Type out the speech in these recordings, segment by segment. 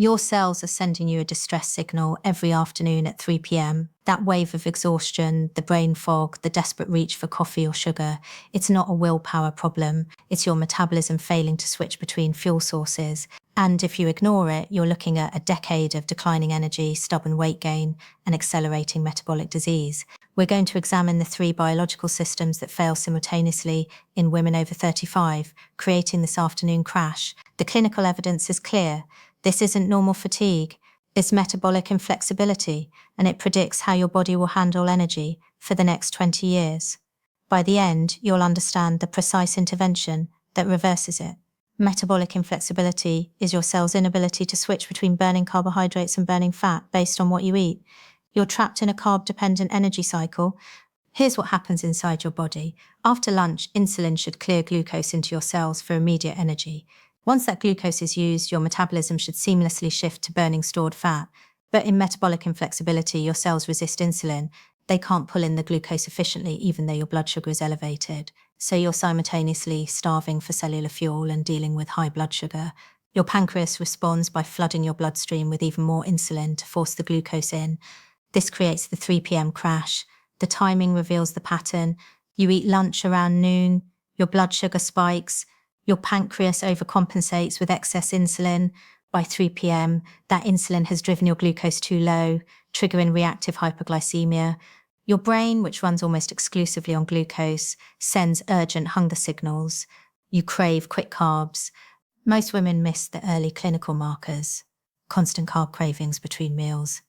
Your cells are sending you a distress signal every afternoon at 3 p.m. That wave of exhaustion, the brain fog, the desperate reach for coffee or sugar, it's not a willpower problem. It's your metabolism failing to switch between fuel sources. And if you ignore it, you're looking at a decade of declining energy, stubborn weight gain, and accelerating metabolic disease. We're going to examine the 3 biological systems that fail simultaneously in women over 35, creating this afternoon crash. The clinical evidence is clear. This isn't normal fatigue. It's metabolic inflexibility, and it predicts how your body will handle energy for the next 20 years. By the end, you'll understand the precise intervention that reverses it. Metabolic inflexibility is your cell's inability to switch between burning carbohydrates and burning fat based on what you eat. You're trapped in a carb-dependent energy cycle. Here's what happens inside your body. After lunch, insulin should clear glucose into your cells for immediate energy. Once that glucose is used, your metabolism should seamlessly shift to burning stored fat. But in metabolic inflexibility, your cells resist insulin. They can't pull in the glucose efficiently, even though your blood sugar is elevated. So you're simultaneously starving for cellular fuel and dealing with high blood sugar. Your pancreas responds by flooding your bloodstream with even more insulin to force the glucose in. This creates the 3 p.m. crash. The timing reveals the pattern. You eat lunch around noon, your blood sugar spikes, your pancreas overcompensates with excess insulin. By 3 p.m., that insulin has driven your glucose too low, triggering reactive hypoglycemia. Your brain, which runs almost exclusively on glucose, sends urgent hunger signals. You crave quick carbs. Most women miss the early clinical markers: constant carb cravings between meals,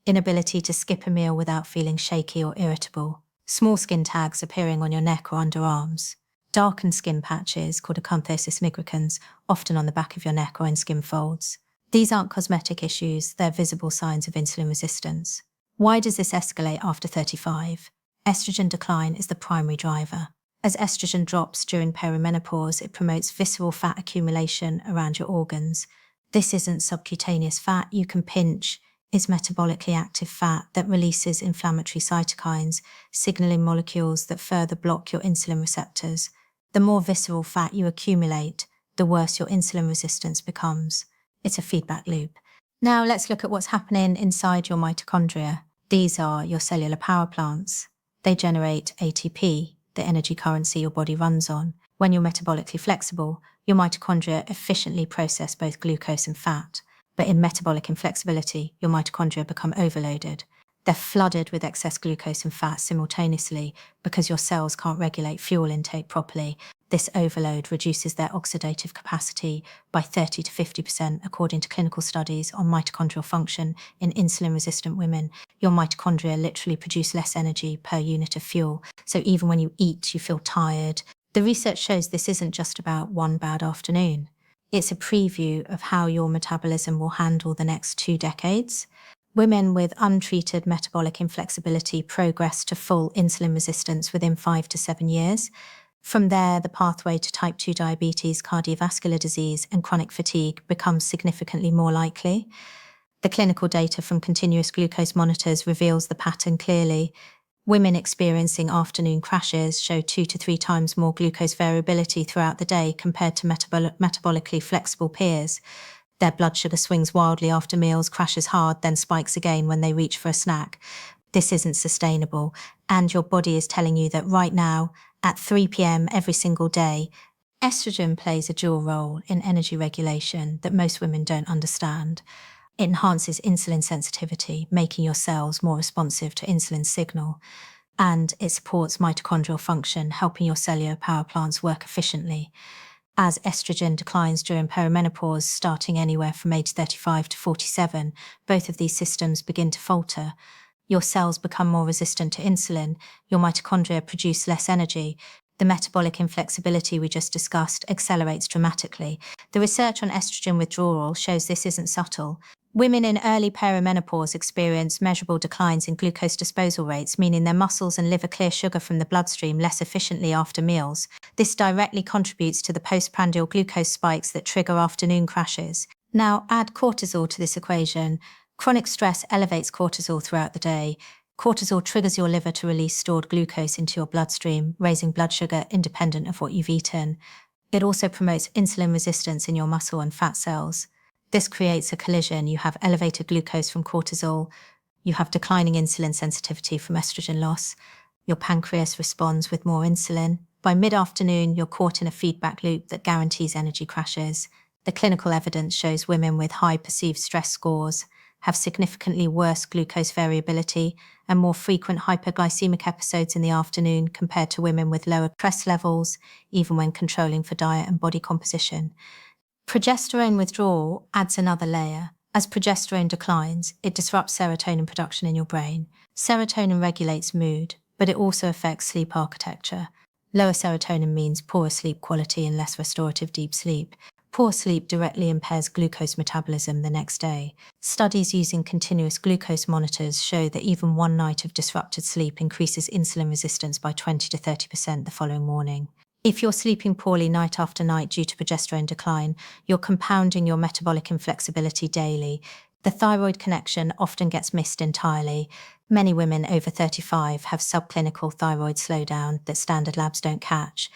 inability to skip a meal without feeling shaky or irritable, small skin tags appearing on your neck or underarms, darkened skin patches called acanthosis migricans, often on the back of your neck or in skin folds. These aren't cosmetic issues, they're visible signs of insulin resistance. Why does this escalate after 35? Estrogen decline is the primary driver. As estrogen drops during perimenopause, it promotes visceral fat accumulation around your organs. This isn't subcutaneous fat you can pinch. It's metabolically active fat that releases inflammatory cytokines, signaling molecules that further block your insulin receptors. The more visceral fat you accumulate, the worse your insulin resistance becomes. It's a feedback loop. Now let's look at what's happening inside your mitochondria. These are your cellular power plants. They generate ATP, the energy currency your body runs on. When you're metabolically flexible, your mitochondria efficiently process both glucose and fat. But in metabolic inflexibility, your mitochondria become overloaded. They're flooded with excess glucose and fat simultaneously because your cells can't regulate fuel intake properly. This overload reduces their oxidative capacity by 30 to 50% according to clinical studies on mitochondrial function in insulin-resistant women. Your mitochondria literally produce less energy per unit of fuel, so even when you eat, you feel tired. The research shows this isn't just about one bad afternoon. It's a preview of how your metabolism will handle the next 2 decades. Women with untreated metabolic inflexibility progress to full insulin resistance within 5 to 7 years. From there, the pathway to type 2 diabetes, cardiovascular disease, and chronic fatigue becomes significantly more likely. The clinical data from continuous glucose monitors reveals the pattern clearly. Women experiencing afternoon crashes show 2 to 3 times more glucose variability throughout the day compared to metabolically flexible peers. Their blood sugar swings wildly after meals, crashes hard, then spikes again when they reach for a snack. This isn't sustainable, and your body is telling you that right now, at 3 p.m. every single day, estrogen plays a dual role in energy regulation that most women don't understand. It enhances insulin sensitivity, making your cells more responsive to insulin signal, and it supports mitochondrial function, helping your cellular power plants work efficiently. As estrogen declines during perimenopause, starting anywhere from age 35 to 47, both of these systems begin to falter. Your cells become more resistant to insulin, your mitochondria produce less energy. The metabolic inflexibility we just discussed accelerates dramatically. The research on estrogen withdrawal shows this isn't subtle. Women in early perimenopause experience measurable declines in glucose disposal rates, meaning their muscles and liver clear sugar from the bloodstream less efficiently after meals. This directly contributes to the postprandial glucose spikes that trigger afternoon crashes. Now, add cortisol to this equation. Chronic stress elevates cortisol throughout the day. Cortisol triggers your liver to release stored glucose into your bloodstream, raising blood sugar independent of what you've eaten. It also promotes insulin resistance in your muscle and fat cells. This creates a collision. You have elevated glucose from cortisol, you have declining insulin sensitivity from estrogen loss, your pancreas responds with more insulin. By mid-afternoon, you're caught in a feedback loop that guarantees energy crashes. The clinical evidence shows women with high perceived stress scores have significantly worse glucose variability and more frequent hyperglycemic episodes in the afternoon compared to women with lower stress levels, even when controlling for diet and body composition. Progesterone withdrawal adds another layer. As progesterone declines, it disrupts serotonin production in your brain. Serotonin regulates mood, but it also affects sleep architecture. Lower serotonin means poorer sleep quality and less restorative deep sleep. Poor sleep directly impairs glucose metabolism the next day. Studies using continuous glucose monitors show that even one night of disrupted sleep increases insulin resistance by 20 to 30% the following morning. If you're sleeping poorly night after night due to progesterone decline, you're compounding your metabolic inflexibility daily. The thyroid connection often gets missed entirely. Many women over 35 have subclinical thyroid slowdown that standard labs don't catch.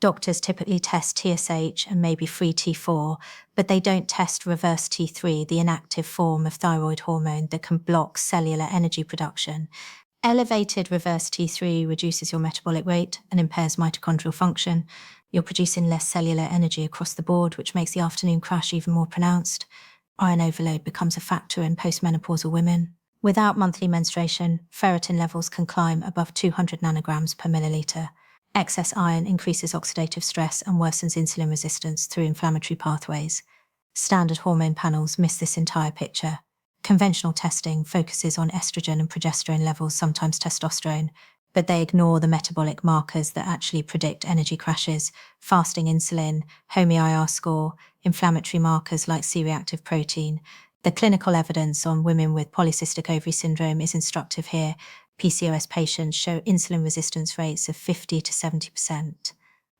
Doctors typically test TSH and maybe free T4, but they don't test reverse T3, the inactive form of thyroid hormone that can block cellular energy production. Elevated reverse T3 reduces your metabolic rate and impairs mitochondrial function. You're producing less cellular energy across the board, which makes the afternoon crash even more pronounced. Iron overload becomes a factor in postmenopausal women. Without monthly menstruation, ferritin levels can climb above 200 nanograms per milliliter. Excess iron increases oxidative stress and worsens insulin resistance through inflammatory pathways. Standard hormone panels miss this entire picture. Conventional testing focuses on estrogen and progesterone levels, sometimes testosterone, but they ignore the metabolic markers that actually predict energy crashes: fasting insulin, HOMI-IR score, inflammatory markers like C-reactive protein. The clinical evidence on women with polycystic ovary syndrome is instructive here. PCOS patients show insulin resistance rates of 50 to 70%.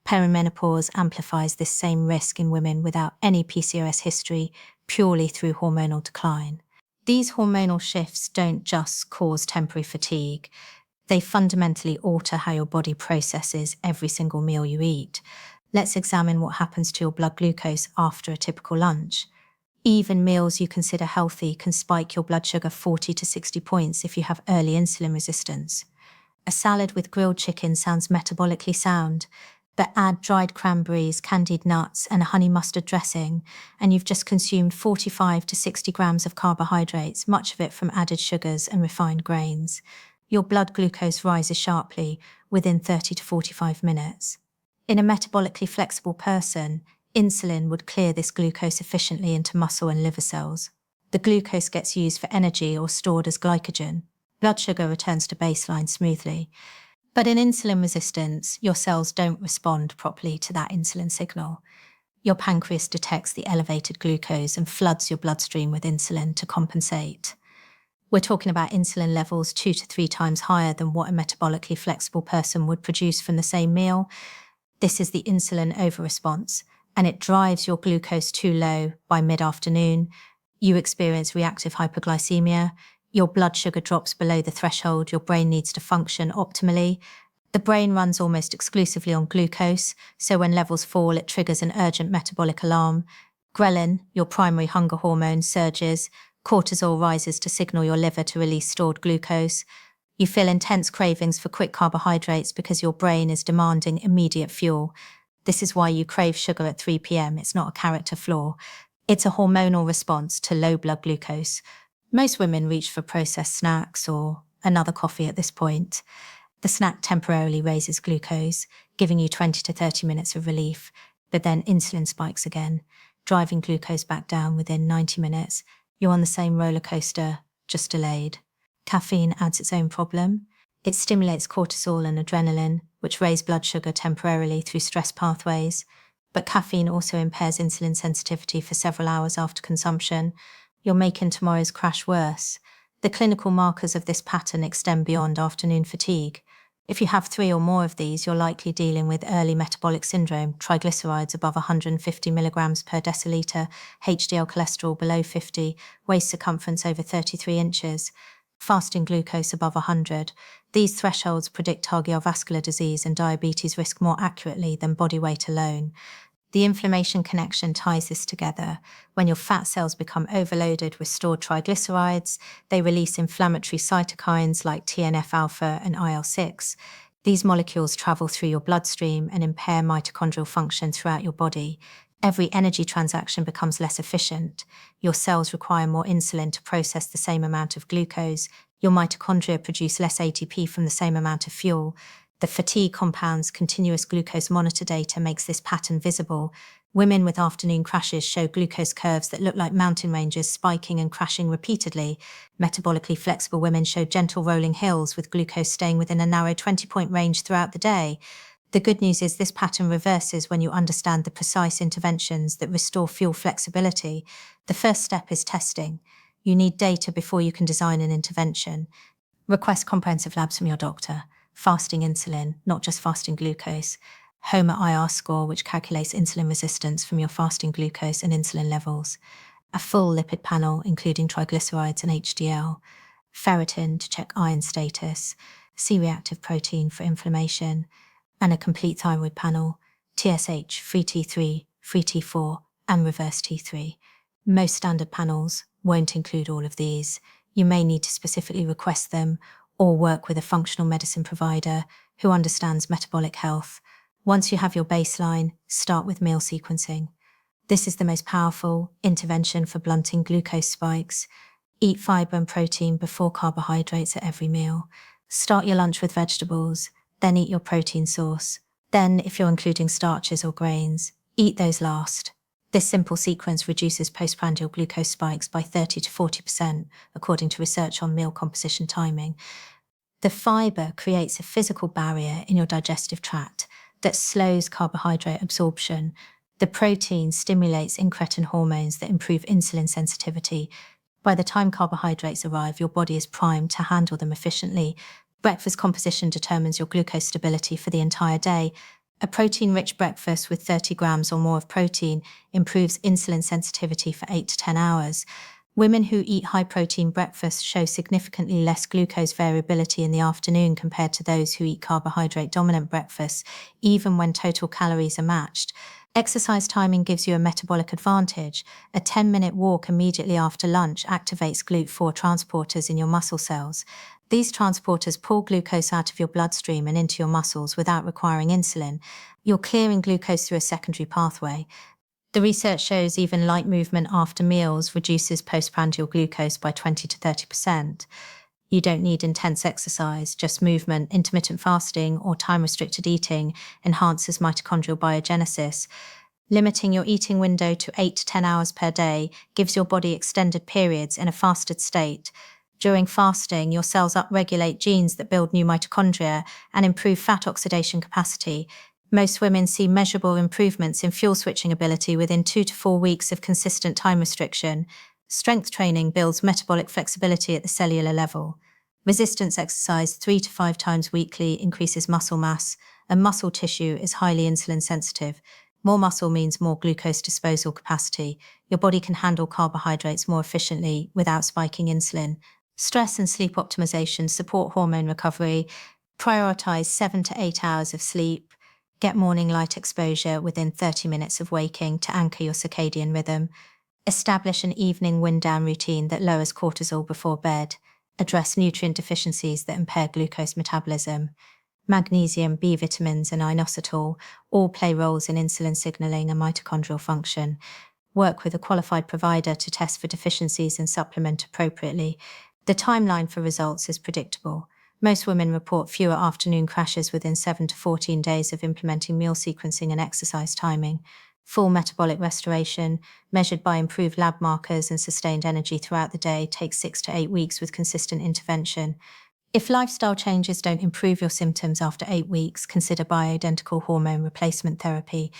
Perimenopause amplifies this same risk in women without any PCOS history, purely through hormonal decline. These hormonal shifts don't just cause temporary fatigue. They fundamentally alter how your body processes every single meal you eat. Let's examine what happens to your blood glucose after a typical lunch. Even meals you consider healthy can spike your blood sugar 40 to 60 points if you have early insulin resistance. A salad with grilled chicken sounds metabolically sound, but add dried cranberries, candied nuts, and a honey mustard dressing, and you've just consumed 45 to 60 grams of carbohydrates, much of it from added sugars and refined grains. Your blood glucose rises sharply within 30 to 45 minutes. In a metabolically flexible person, insulin would clear this glucose efficiently into muscle and liver cells. The glucose gets used for energy or stored as glycogen. Blood sugar returns to baseline smoothly. But in insulin resistance, your cells don't respond properly to that insulin signal. Your pancreas detects the elevated glucose and floods your bloodstream with insulin to compensate. We're talking about insulin levels 2 to 3 times higher than what a metabolically flexible person would produce from the same meal. This is the insulin overresponse, and it drives your glucose too low by mid-afternoon. You experience reactive hypoglycemia. Your blood sugar drops below the threshold your brain needs to function optimally. The brain runs almost exclusively on glucose, so when levels fall, it triggers an urgent metabolic alarm. Ghrelin, your primary hunger hormone, surges. Cortisol rises to signal your liver to release stored glucose. You feel intense cravings for quick carbohydrates because your brain is demanding immediate fuel. This is why you crave sugar at 3 p.m. It's not a character flaw. It's a hormonal response to low blood glucose. Most women reach for processed snacks or another coffee at this point. The snack temporarily raises glucose, giving you 20 to 30 minutes of relief, but then insulin spikes again, driving glucose back down within 90 minutes. You're on the same roller coaster, just delayed. Caffeine adds its own problem. It stimulates cortisol and adrenaline, which raise blood sugar temporarily through stress pathways. But caffeine also impairs insulin sensitivity for several hours after consumption. You're making tomorrow's crash worse. The clinical markers of this pattern extend beyond afternoon fatigue. If you have 3 or more of these, you're likely dealing with early metabolic syndrome, triglycerides above 150 milligrams per deciliter, HDL cholesterol below 50, waist circumference over 33 inches, fasting glucose above 100. These thresholds predict cardiovascular disease and diabetes risk more accurately than body weight alone. The inflammation connection ties this together. When your fat cells become overloaded with stored triglycerides, they release inflammatory cytokines like TNF-alpha and IL-6. These molecules travel through your bloodstream and impair mitochondrial function throughout your body. Every energy transaction becomes less efficient. Your cells require more insulin to process the same amount of glucose. Your mitochondria produce less ATP from the same amount of fuel. The fatigue compound's continuous glucose monitor data makes this pattern visible. Women with afternoon crashes show glucose curves that look like mountain ranges spiking and crashing repeatedly. Metabolically flexible women show gentle rolling hills with glucose staying within a narrow 20-point range throughout the day. The good news is this pattern reverses when you understand the precise interventions that restore fuel flexibility. The first step is testing. You need data before you can design an intervention. Request comprehensive labs from your doctor. Fasting insulin, not just fasting glucose. HOMA-IR score, which calculates insulin resistance from your fasting glucose and insulin levels. A full lipid panel, including triglycerides and HDL. Ferritin to check iron status. C-reactive protein for inflammation. And a complete thyroid panel, TSH, free T3, free T4, and reverse T3. Most standard panels won't include all of these. You may need to specifically request them or work with a functional medicine provider who understands metabolic health. Once you have your baseline, start with meal sequencing. This is the most powerful intervention for blunting glucose spikes. Eat fiber and protein before carbohydrates at every meal. Start your lunch with vegetables, then eat your protein source. Then, if you're including starches or grains, eat those last. This simple sequence reduces postprandial glucose spikes by 30 to 40%, according to research on meal composition timing. The fiber creates a physical barrier in your digestive tract that slows carbohydrate absorption. The protein stimulates incretin hormones that improve insulin sensitivity. By the time carbohydrates arrive, your body is primed to handle them efficiently. Breakfast composition determines your glucose stability for the entire day. A protein-rich breakfast with 30 grams or more of protein improves insulin sensitivity for 8 to 10 hours. Women who eat high-protein breakfasts show significantly less glucose variability in the afternoon compared to those who eat carbohydrate-dominant breakfasts, even when total calories are matched. Exercise timing gives you a metabolic advantage. A 10-minute walk immediately after lunch activates GLUT4 transporters in your muscle cells. These transporters pull glucose out of your bloodstream and into your muscles without requiring insulin. You're clearing glucose through a secondary pathway. The research shows even light movement after meals reduces postprandial glucose by 20 to 30%. You don't need intense exercise, just movement, intermittent fasting, or time-restricted eating enhances mitochondrial biogenesis. Limiting your eating window to 8 to 10 hours per day gives your body extended periods in a fasted state. During fasting, your cells upregulate genes that build new mitochondria and improve fat oxidation capacity. Most women see measurable improvements in fuel switching ability within 2 to 4 weeks of consistent time restriction. Strength training builds metabolic flexibility at the cellular level. Resistance exercise 3 to 5 times weekly increases muscle mass, and muscle tissue is highly insulin sensitive. More muscle means more glucose disposal capacity. Your body can handle carbohydrates more efficiently without spiking insulin. Stress and sleep optimization support hormone recovery. Prioritize 7 to 8 hours of sleep. Get morning light exposure within 30 minutes of waking to anchor your circadian rhythm. Establish an evening wind-down routine that lowers cortisol before bed. Address nutrient deficiencies that impair glucose metabolism. Magnesium, B vitamins, and inositol all play roles in insulin signaling and mitochondrial function. Work with a qualified provider to test for deficiencies and supplement appropriately. The timeline for results is predictable. Most women report fewer afternoon crashes within 7 to 14 days of implementing meal sequencing and exercise timing. Full metabolic restoration, measured by improved lab markers and sustained energy throughout the day, takes 6 to 8 weeks with consistent intervention. If lifestyle changes don't improve your symptoms after 8 weeks, consider bioidentical hormone replacement therapy.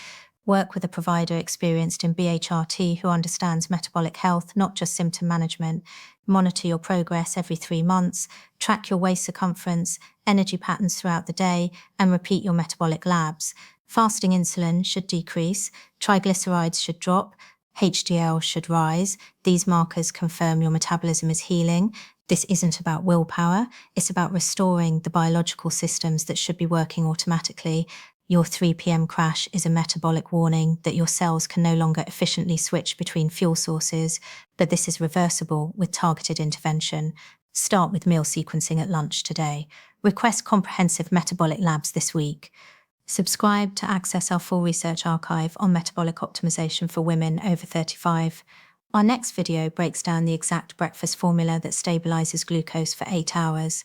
Work with a provider experienced in BHRT who understands metabolic health, not just symptom management. Monitor your progress every 3 months, track your waist circumference, energy patterns throughout the day, and repeat your metabolic labs. Fasting insulin should decrease, triglycerides should drop, HDL should rise. These markers confirm your metabolism is healing. This isn't about willpower, it's about restoring the biological systems that should be working automatically. Your 3 p.m. crash is a metabolic warning that your cells can no longer efficiently switch between fuel sources, but this is reversible with targeted intervention. Start with meal sequencing at lunch today. Request comprehensive metabolic labs this week. Subscribe to access our full research archive on metabolic optimization for women over 35. Our next video breaks down the exact breakfast formula that stabilizes glucose for 8 hours.